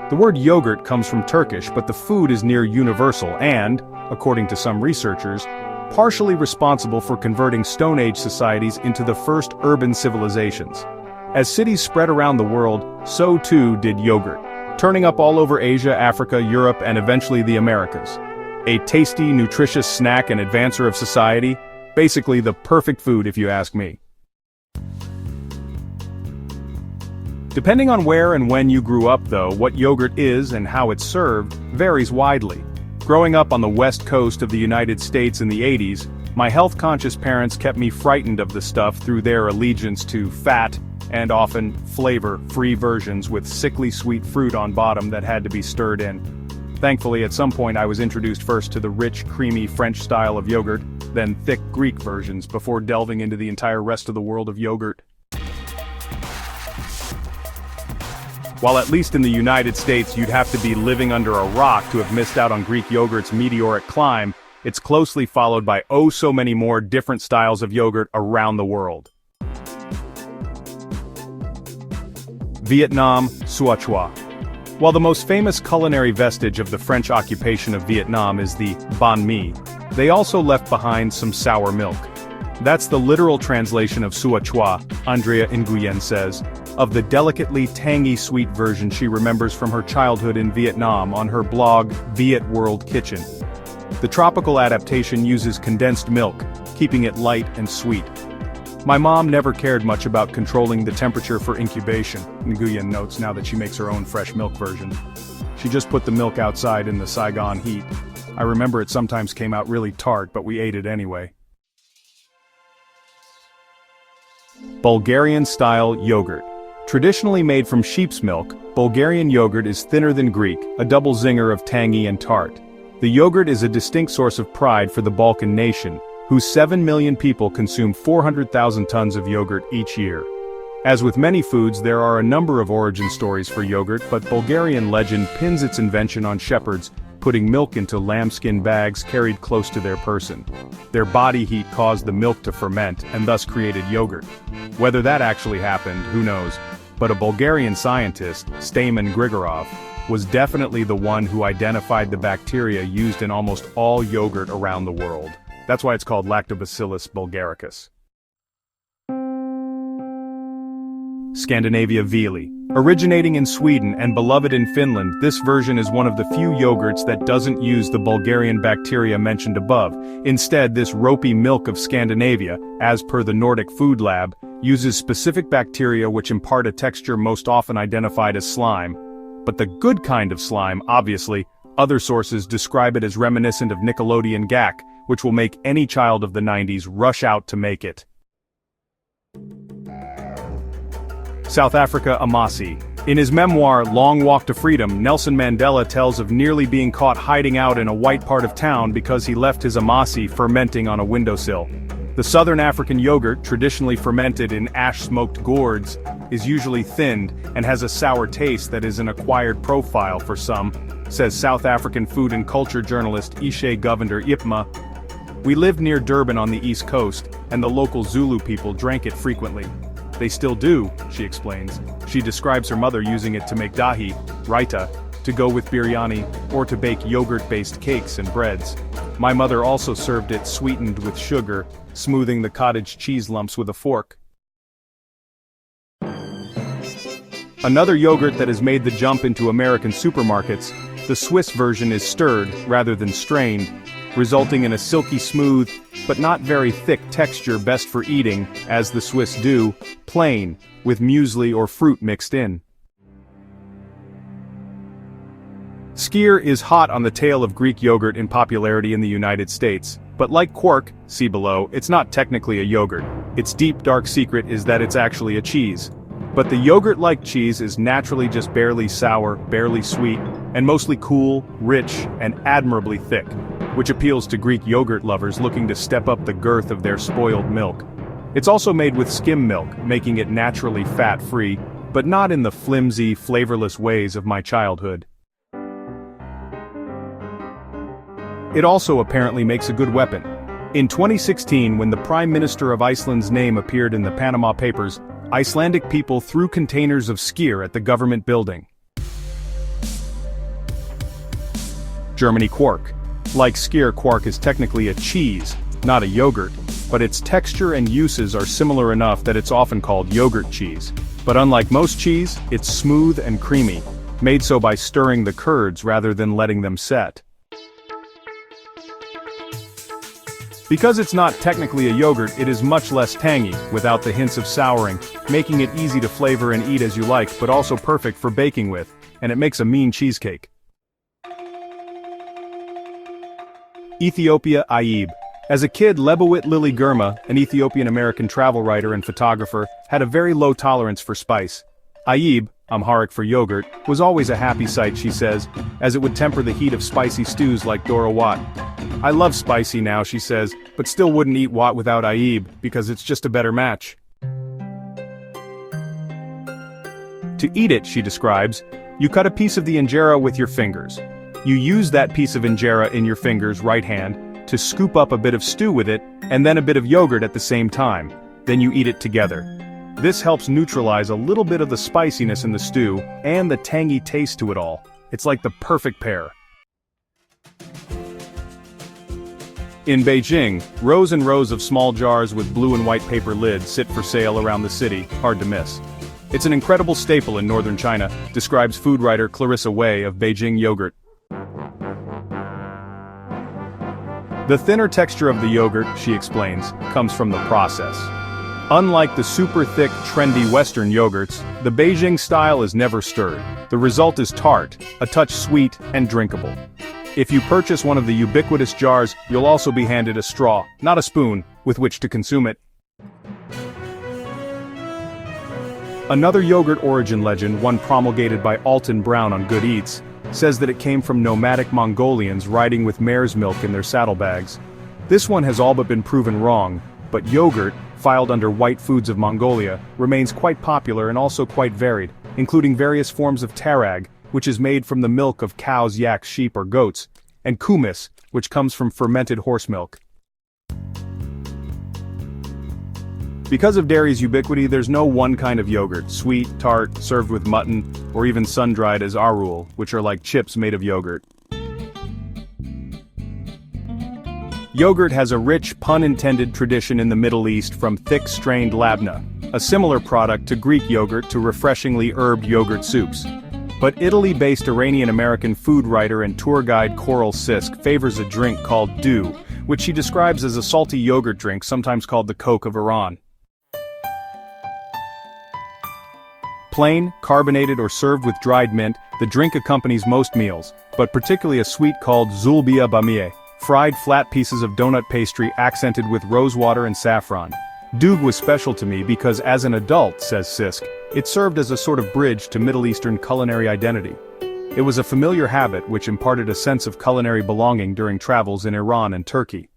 The word yogurt comes from Turkish, but the food is near universal and, according to some researchers, partially responsible for converting Stone Age societies into the first urban civilizations. As cities spread around the world, so too did yogurt, turning up all over Asia, Africa, Europe, and eventually the Americas. A tasty, nutritious snack and advancer of society, basically the perfect food if you ask me. Depending on where and when you grew up though, what yogurt is and how it's served varies widely. Growing up on the west coast of the United States in the 80s, my health-conscious parents kept me frightened of the stuff through their allegiance to fat, and often flavor-free versions with sickly sweet fruit on bottom that had to be stirred in. Thankfully, at some point I was introduced first to the rich, creamy French style of yogurt, then thick Greek versions before delving into the entire rest of the world of yogurt. While at least in the United States you'd have to be living under a rock to have missed out on Greek yogurt's meteoric climb, it's closely followed by oh so many more different styles of yogurt around the world. Vietnam Sua Chua. While the most famous culinary vestige of the French occupation of Vietnam is the banh mi, they also left behind some sour milk. That's the literal translation of Sua Chua, Andrea Nguyen says, of the delicately tangy sweet version she remembers from her childhood in Vietnam on her blog Viet World Kitchen. The tropical adaptation uses condensed milk, keeping it light and sweet. My mom never cared much about controlling the temperature for incubation, Nguyen notes now that she makes her own fresh milk version. She just put the milk outside in the Saigon heat. I remember it sometimes came out really tart, but we ate it anyway. Bulgarian-Style Yogurt. Traditionally made from sheep's milk, Bulgarian yogurt is thinner than Greek, a double zinger of tangy and tart. The yogurt is a distinct source of pride for the Balkan nation, whose 7 million people consume 400,000 tons of yogurt each year. As with many foods, there are a number of origin stories for yogurt, but Bulgarian legend pins its invention on shepherds putting milk into lambskin bags carried close to their person. Their body heat caused the milk to ferment and thus created yogurt. Whether that actually happened, who knows, but a Bulgarian scientist, Stamen Grigorov, was definitely the one who identified the bacteria used in almost all yogurt around the world. That's why it's called Lactobacillus bulgaricus. Scandinavia Viili. Originating in Sweden and beloved in Finland, this version is one of the few yogurts that doesn't use the Bulgarian bacteria mentioned above. Instead, this ropey milk of Scandinavia, as per the Nordic Food Lab, uses specific bacteria which impart a texture most often identified as slime. But the good kind of slime, obviously, other sources describe it as reminiscent of Nickelodeon gack, which will make any child of the 90s rush out to make it. South Africa Amasi. In his memoir, Long Walk to Freedom, Nelson Mandela tells of nearly being caught hiding out in a white part of town because he left his Amasi fermenting on a windowsill. The Southern African yogurt, traditionally fermented in ash-smoked gourds, is usually thinned and has a sour taste that is an acquired profile for some, says South African food and culture journalist Ishe Govender Ipma. We lived near Durban on the East Coast, and the local Zulu people drank it frequently. They still do, she explains. She describes her mother using it to make dahi, raita, to go with biryani, or to bake yogurt-based cakes and breads. My mother also served it sweetened with sugar, smoothing the cottage cheese lumps with a fork. Another yogurt that has made the jump into American supermarkets, the Swiss version is stirred rather than strained, resulting in a silky smooth, but not very thick texture best for eating, as the Swiss do, plain, with muesli or fruit mixed in. Skyr is hot on the tail of Greek yogurt in popularity in the United States, but like Quark, see below, it's not technically a yogurt. Its deep dark secret is that it's actually a cheese. But the yogurt-like cheese is naturally just barely sour, barely sweet, and mostly cool, rich, and admirably thick, which appeals to Greek yogurt lovers looking to step up the girth of their spoiled milk. It's also made with skim milk, making it naturally fat-free, but not in the flimsy, flavorless ways of my childhood. It also apparently makes a good weapon. In 2016, when the Prime Minister of Iceland's name appeared in the Panama Papers, Icelandic people threw containers of skyr at the government building. Germany Quark. Like skyr, Quark is technically a cheese, not a yogurt, but its texture and uses are similar enough that it's often called yogurt cheese. But unlike most cheese, it's smooth and creamy, made so by stirring the curds rather than letting them set. Because it's not technically a yogurt, it is much less tangy, without the hints of souring, making it easy to flavor and eat as you like, but also perfect for baking with, and it makes a mean cheesecake. Ethiopian Ayib. As a kid, Lebowit Lily Girma, an Ethiopian-American travel writer and photographer, had a very low tolerance for spice. Ayib, Amharic for yogurt, was always a happy sight, she says, as it would temper the heat of spicy stews like Dora Wat. I love spicy now, she says, but still wouldn't eat Wat without Ayib, because it's just a better match. To eat it, she describes, you cut a piece of the injera with your fingers. You use that piece of injera in your fingers, right hand, to scoop up a bit of stew with it, and then a bit of yogurt at the same time. Then you eat it together. This helps neutralize a little bit of the spiciness in the stew, and the tangy taste to it all. It's like the perfect pair. In Beijing, rows and rows of small jars with blue and white paper lids sit for sale around the city, hard to miss. It's an incredible staple in northern China, describes food writer Clarissa Wei of Beijing Yogurt. The thinner texture of the yogurt, she explains, comes from the process. Unlike the super thick, trendy Western yogurts, the Beijing style is never stirred. The result is tart, a touch sweet, and drinkable. If you purchase one of the ubiquitous jars, you'll also be handed a straw, not a spoon, with which to consume it. Another yogurt origin legend, one promulgated by Alton Brown on Good Eats, says that it came from nomadic Mongolians riding with mare's milk in their saddlebags. This one has all but been proven wrong, but yogurt, filed under White Foods of Mongolia, remains quite popular and also quite varied, including various forms of tarag, which is made from the milk of cows, yaks, sheep, or goats, and kumis, which comes from fermented horse milk. Because of dairy's ubiquity, there's no one kind of yogurt, sweet, tart, served with mutton, or even sun-dried as arul, which are like chips made of yogurt. Yogurt has a rich, pun-intended tradition in the Middle East from thick-strained labna, a similar product to Greek yogurt to refreshingly herbed yogurt soups. But Italy-based Iranian-American food writer and tour guide Coral Sisk favors a drink called Doogh, which she describes as a salty yogurt drink sometimes called the Coke of Iran. Plain, carbonated, or served with dried mint, the drink accompanies most meals, but particularly a sweet called zulbia bamiye, fried flat pieces of donut pastry accented with rosewater and saffron. Doogh was special to me because as an adult, says Sisk, it served as a sort of bridge to Middle Eastern culinary identity. It was a familiar habit which imparted a sense of culinary belonging during travels in Iran and Turkey.